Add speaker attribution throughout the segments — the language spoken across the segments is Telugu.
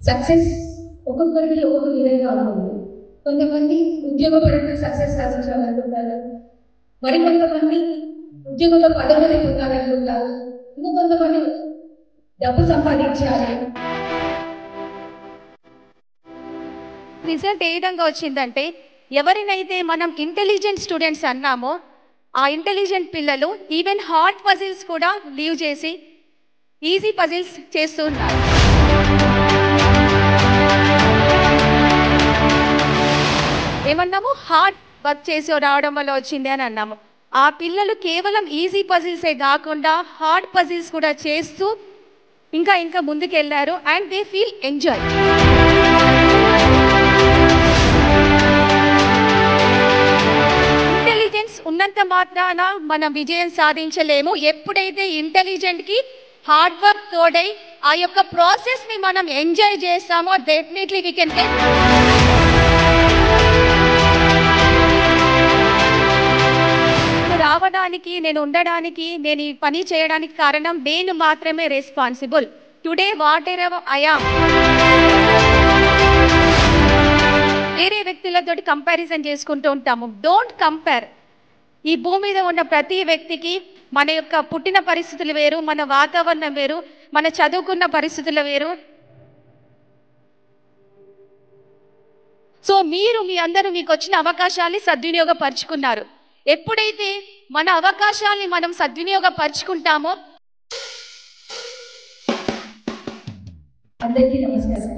Speaker 1: సక్సెస్ ఒక్కొక్కరికి ఒక్కొక్క విధంగా ఉంటుంది. కొంతమంది ఉద్యోగపరంగా సక్సెస్ సాధించాలనుకుంటారు, మరికొంతమంది ఉద్యోగంలో పదవులు పొందాలనుకుంటారు, ఇంకొంతమంది డబ్బు సంపాదించాలి.
Speaker 2: రిజల్ట్ ఏ విధంగా వచ్చిందంటే, ఎవరినైతే మనం ఇంటెలిజెంట్ స్టూడెంట్స్ అన్నామో ఆ ఇంటెలిజెంట్ పిల్లలు ఈవెన్ హార్డ్ పజిల్స్ కూడా లీవ్ చేసి ఈజీ పజిల్స్ చేస్తూ ఉన్నారు. ఏమన్నాము? హార్డ్ వర్క్ చేసి రావడం వల్ల వచ్చింది అని అన్నాము. ఆ పిల్లలు కేవలం ఈజీ పజిల్సే కాకుండా హార్డ్ పజిల్స్ కూడా చేస్తూ ఇంకా ఇంకా ముందుకెళ్ళారు. And they feel enjoy. Intelligence ఉన్నంత మాత్రాన మనం విజయం సాధించలేము. ఎప్పుడైతే ఇంటెలిజెంట్కి హార్డ్ వర్క్ తోడై ఆ యొక్క ప్రాసెస్ని మనం ఎంజాయ్ చేస్తామో డెఫినెట్లీ వీ కెన్ గెట్. రావడానికి, నేను ఉండడానికి, నేను ఈ పని చేయడానికి కారణం నేను మాత్రమే responsible. Today what ever I am. వేరే వ్యక్తులతో కంపారిజన్ చేసుకుంటూ ఉంటాము. Don't compare. ఈ భూమి మీద ఉన్న ప్రతి వ్యక్తికి మన యొక్క పుట్టిన పరిస్థితులు వేరు, మన వాతావరణం వేరు, మన చదువుకున్న పరిస్థితులు వేరు. సో మీరు మీ అందరూ మీకు వచ్చిన అవకాశాన్ని సద్వినియోగపరుచుకున్నారు. ఎప్పుడైతే మన అవకాశాన్ని మనం సద్వినియోగపరుచుకుంటామో.
Speaker 1: అందరికీ నమస్కారం.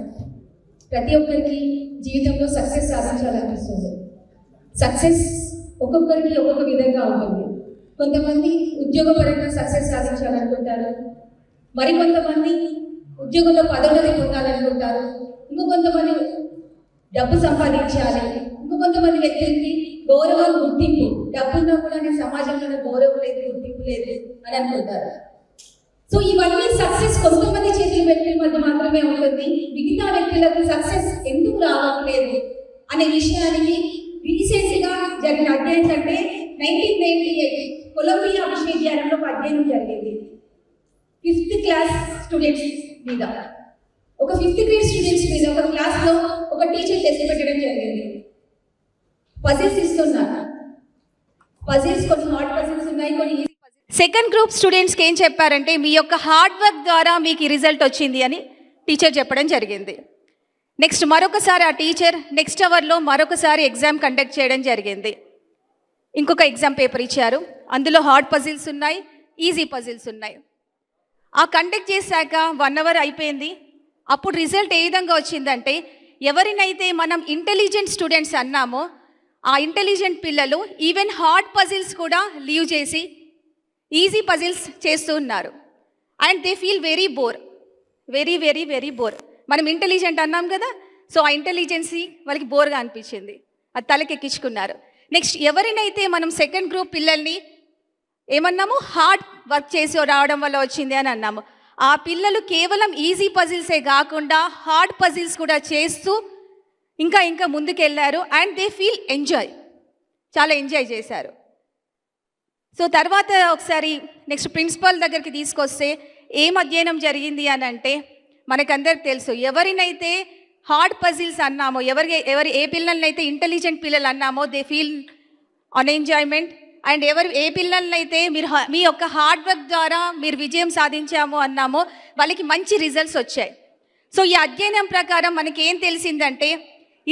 Speaker 1: ప్రతి ఒక్కరికి జీవితంలో సక్సెస్ సాధించాలనిపిస్తుంది. సక్సెస్ ఒక్కొక్కరికి ఒక్కొక్క విధంగా ఉంటుంది. కొంతమంది ఉద్యోగపరంగా సక్సెస్ సాధించాలనుకుంటారు, మరికొంతమంది ఉద్యోగంలో పదవులు పొందాలనుకుంటారు, ఇంకొంతమంది డబ్బు సంపాదించాలి, ఇంకొంతమంది వ్యక్తులకి గౌరవం, గుర్తింపు, డబ్బున్నా కూడా సమాజంలో గౌరవం లేదు, గుర్తింపు లేదు అని అనుకుంటారు. సో ఇవన్నీ సక్సెస్ కొంతమంది చేతుల వ్యక్తుల మధ్య మాత్రమే ఉంటుంది. మిగతా వ్యక్తులకు సక్సెస్ ఎందుకు రావట్లేదు అనే విషయానికి రీసెంట్గా జరిగిన అధ్యయనం అంటే 1998 కొలంబియా విశ్వవిద్యాలయంలో ఒక అధ్యయనం జరిగింది. 5th క్లాస్ స్టూడెంట్స్ మీద, ఒక 5th గ్రేడ్ స్టూడెంట్స్ మీద ఒక క్లాస్లో ఒక టీచర్ టెస్ట్ పెట్టడం జరిగింది. పజిల్స్ ఇస్తున్నారు. పజిల్స్ కొన్ని హార్డ్ పజిల్స్ ఉన్నాయి, కొన్ని ఈజీ.
Speaker 2: సెకండ్ గ్రూప్ స్టూడెంట్స్కి ఏం చెప్పారంటే, మీ యొక్క హార్డ్ వర్క్ ద్వారా మీకు ఈ రిజల్ట్ వచ్చింది అని టీచర్ చెప్పడం జరిగింది. నెక్స్ట్ మరొకసారి ఆ టీచర్ నెక్స్ట్ అవర్లో మరొకసారి ఎగ్జామ్ కండక్ట్ చేయడం జరిగింది. ఇంకొక ఎగ్జామ్ పేపర్ ఇచ్చారు. అందులో హార్డ్ పజిల్స్ ఉన్నాయి, ఈజీ పజిల్స్ ఉన్నాయి. ఆ కండక్ట్ చేశాక 1 అవర్ అయిపోయింది. అప్పుడు రిజల్ట్ ఏ విధంగా వచ్చిందంటే, ఎవరినైతే మనం ఇంటెలిజెంట్ స్టూడెంట్స్ అన్నామో ఆ ఇంటెలిజెంట్ పిల్లలు ఈవెన్ హార్డ్ పజిల్స్ కూడా లీవ్ చేసి ఈజీ పజిల్స్ చేస్తూ ఉన్నారు. And they feel very bore, very very very bore. మనం ఇంటెలిజెంట్ అన్నాం కదా, సో ఆ ఇంటెలిజెన్సీ వాళ్ళకి బోర్గా అనిపించింది, అది తలకెక్కించుకున్నారు. నెక్స్ట్ ఎవరినైతే మనం సెకండ్ గ్రూప్ పిల్లల్ని ఏమన్నాము? హార్డ్ వర్క్ చేసి రావడం వల్ల వచ్చింది అని అన్నాము. ఆ పిల్లలు కేవలం ఈజీ పజిల్సే కాకుండా హార్డ్ పజిల్స్ కూడా చేస్తూ ఇంకా ఇంకా ముందుకెళ్ళారు. అండ్ దే ఫీల్ ఎంజాయ్, చాలా ఎంజాయ్ చేశారు. సో తర్వాత ఒకసారి నెక్స్ట్ ప్రిన్సిపల్ దగ్గరికి తీసుకొస్తే ఏం అధ్యయనం జరిగింది అని అంటే, మనకందరికి తెలుసు, ఎవరినైతే హార్డ్ పజిల్స్ అన్నామో, ఏ పిల్లలనైతే ఇంటెలిజెంట్ పిల్లలు అన్నామో they feel on enjoyment. And ఏ పిల్లలనైతే మీ యొక్క హార్డ్ వర్క్ ద్వారా మీరు విజయం సాధించామో అన్నామో వాళ్ళకి మంచి రిజల్ట్స్ వచ్చాయి. సో ఈ అధ్యయనం ప్రకారం మనకి ఏం తెలిసిందంటే,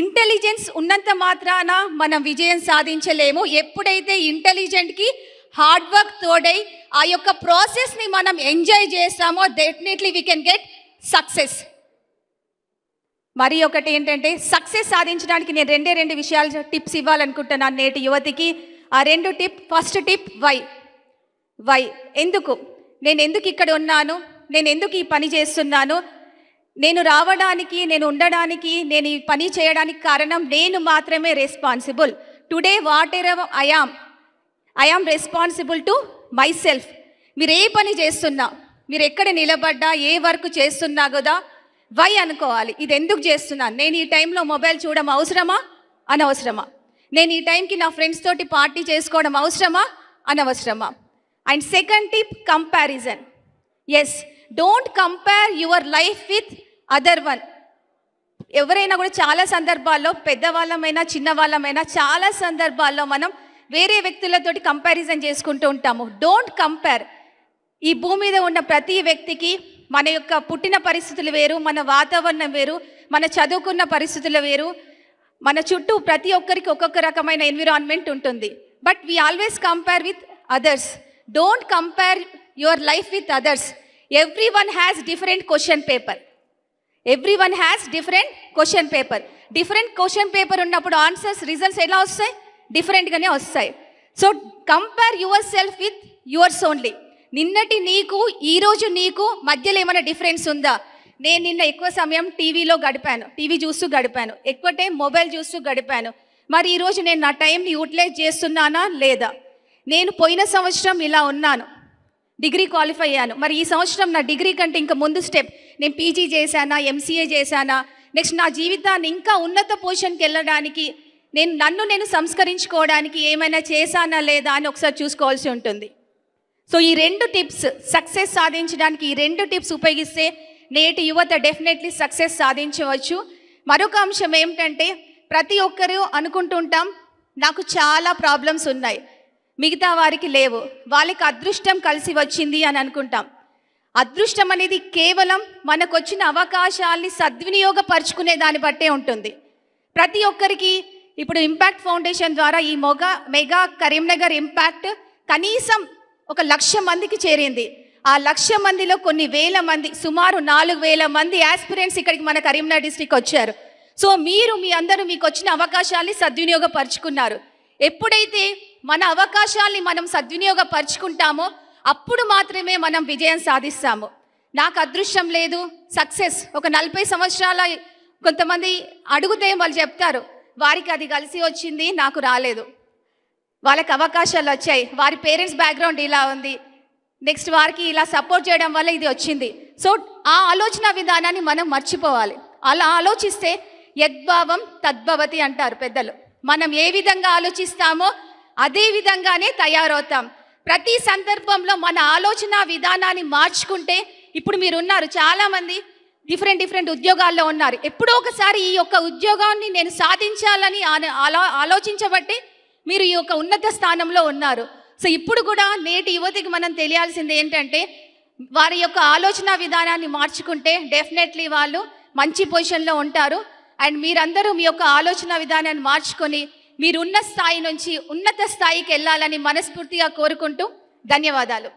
Speaker 2: ఇంటెలిజెన్స్ ఉన్నంత మాత్రాన మనం విజయం సాధించలేము. ఎప్పుడైతే ఇంటెలిజెంట్కి హార్డ్ వర్క్ తోడై ఆ యొక్క ప్రాసెస్ని మనం ఎంజాయ్ చేస్తామో definitely we can get success. మరి ఒకటి ఏంటంటే, సక్సెస్ సాధించడానికి నేను రెండు విషయాలు టిప్స్ ఇవ్వాలనుకుంటున్నాను నేటి యువతికి. ఆ 2 టిప్. First tip why. ఎందుకు నేను ఎందుకు ఇక్కడ ఉన్నాను, నేను ఎందుకు ఈ పని చేస్తున్నాను, నేను రావడానికి, నేను ఉండడానికి, నేను ఈ పని చేయడానికి కారణం నేను మాత్రమే responsible. Today what ever I am responsible to my self. మీరు ఏ పని చేస్తున్నా, మీరు ఎక్కడ నిలబడ్డా, ఏ వర్క్ చేస్తున్నా కదా వై అనుకోవాలి. ఇది ఎందుకు చేస్తున్నాను, నేను ఈ టైంలో మొబైల్ చూడడం అవసరమా అనవసరమా, నేను ఈ టైంకి నా ఫ్రెండ్స్ తోటి పార్టీ చేసుకోవడం అవసరమా అనవసరమా. And second tip, comparison. Yes, don't compare your life with other one. ఎవరైనా కూడా చాలా సందర్భాల్లో పెద్దవాళ్ళమైనా చిన్నవాళ్ళమైనా చాలా సందర్భాల్లో మనం వేరే వ్యక్తులతోటి కంపారిజన్ చేసుకుంటూ ఉంటాము. Don't compare. ఈ భూమి మీద ఉన్న ప్రతి వ్యక్తికి మన యొక్క పుట్టిన పరిస్థితులు వేరు, మన వాతావరణం వేరు, మన చదువుకున్న పరిస్థితులు వేరు, మన చుట్టూ ప్రతి ఒక్కరికి ఒక్కొక్క రకమైన ఎన్విరాన్మెంట్ ఉంటుంది. But we always compare with others. Don't compare your life with others. Every one has different question paper. Every one has different question paper. Different question paper ఉన్నప్పుడు ఆన్సర్స్ రిజల్ట్స్ ఎలా వస్తాయి? డిఫరెంట్గానే వస్తాయి. So compare your self with yours only. నిన్నటి నీకు ఈరోజు నీకు మధ్యలో ఏమైనా డిఫరెన్స్ ఉందా? నేను నిన్న ఎక్కువ సమయం టీవీలో గడిపాను, టీవీ చూస్తూ గడిపాను, ఎక్కువ టైం మొబైల్ చూస్తూ గడిపాను. మరి ఈరోజు నేను నా టైంని యూటిలైజ్ చేస్తున్నానా లేదా? నేను పోయిన సంవత్సరం ఇలా ఉన్నాను, డిగ్రీ క్వాలిఫై అయ్యాను. మరి ఈ సంవత్సరం నా డిగ్రీ కంటే ఇంకా ముందు స్టెప్, నేను పీజీ చేశానా, ఎంసీఏ చేశానా, నెక్స్ట్ నా జీవితాన్ని ఇంకా ఉన్నత పొజిషన్కి వెళ్ళడానికి నన్ను సంస్కరించుకోవడానికి ఏమైనా చేశానా లేదా అని ఒకసారి చూసుకోవాల్సి ఉంటుంది. సో ఈ 2 టిప్స్ సక్సెస్ సాధించడానికి, ఈ 2 టిప్స్ ఉపయోగిస్తే నేటి యువత డెఫినెట్లీ సక్సెస్ సాధించవచ్చు. మరొక అంశం ఏమిటంటే, ప్రతి ఒక్కరూ అనుకుంటుంటాం నాకు చాలా ప్రాబ్లమ్స్ ఉన్నాయి, మిగతా వారికి లేవు, వాళ్ళకి అదృష్టం కలిసి వచ్చింది అని అనుకుంటాం. అదృష్టం అనేది కేవలం మనకు వచ్చిన అవకాశాలని సద్వినియోగపరుచుకునే దాన్ని బట్టే ఉంటుంది. ప్రతి ఒక్కరికి ఇప్పుడు ఇంపాక్ట్ ఫౌండేషన్ ద్వారా ఈ మెగా కరీంనగర్ ఇంపాక్ట్ కనీసం 1,00,000 మందికి చేరింది. ఆ 1,00,000 మందిలో కొన్ని వేల మంది, సుమారు 4,000 మంది యాస్పిరెంట్స్ ఇక్కడికి మన కరీంనగర్ డిస్ట్రిక్ట్ వచ్చారు. సో మీ అందరూ మీకు వచ్చిన అవకాశాలని సద్వినియోగపరుచుకున్నారు. ఎప్పుడైతే మన అవకాశాలని మనం సద్వినియోగపరుచుకుంటామో అప్పుడు మాత్రమే మనం విజయం సాధిస్తాము. నాకు అదృష్టం లేదు, సక్సెస్ ఒక 40 సంవత్సరాల కొంతమంది అడిగితే వాళ్ళు చెప్తారు వారికి అది కలిసి వచ్చింది, నాకు రాలేదు, వాళ్ళకి అవకాశాలు వచ్చాయి, వారి పేరెంట్స్ బ్యాక్గ్రౌండ్ ఇలా ఉంది, నెక్స్ట్ వారికి ఇలా సపోర్ట్ చేయడం వల్ల ఇది వచ్చింది. సో ఆ ఆలోచన విధానాన్ని మనం మర్చిపోవాలి. అలా ఆలోచిస్తే యద్భావం తద్భవతి అంటారు పెద్దలు. మనం ఏ విధంగా ఆలోచిస్తామో అదే విధంగానే తయారవుతాం. ప్రతి సందర్భంలో మన ఆలోచన విధానాన్ని మార్చుకుంటే, ఇప్పుడు మీరు ఉన్నారు చాలామంది డిఫరెంట్ ఉద్యోగాల్లో ఉన్నారు. ఎప్పుడో ఒకసారి ఈ యొక్క ఉద్యోగాన్ని నేను సాధించాలని ఆలోచించబట్టి మీరు ఈ యొక్క ఉన్నత స్థానంలో ఉన్నారు. సో ఇప్పుడు కూడా నేటి యువతికి మనం తెలియాల్సింది ఏంటంటే, వారి యొక్క ఆలోచన విధానాన్ని మార్చుకుంటే డెఫినెట్లీ వాళ్ళు మంచి పొజిషన్లో ఉంటారు. అండ్ మీరందరూ మీ యొక్క ఆలోచన విధానాన్ని మార్చుకొని మీరున్న స్థాయి నుంచి ఉన్నత స్థాయికి వెళ్ళాలని మనస్ఫూర్తిగా కోరుకుంటూ ధన్యవాదాలు.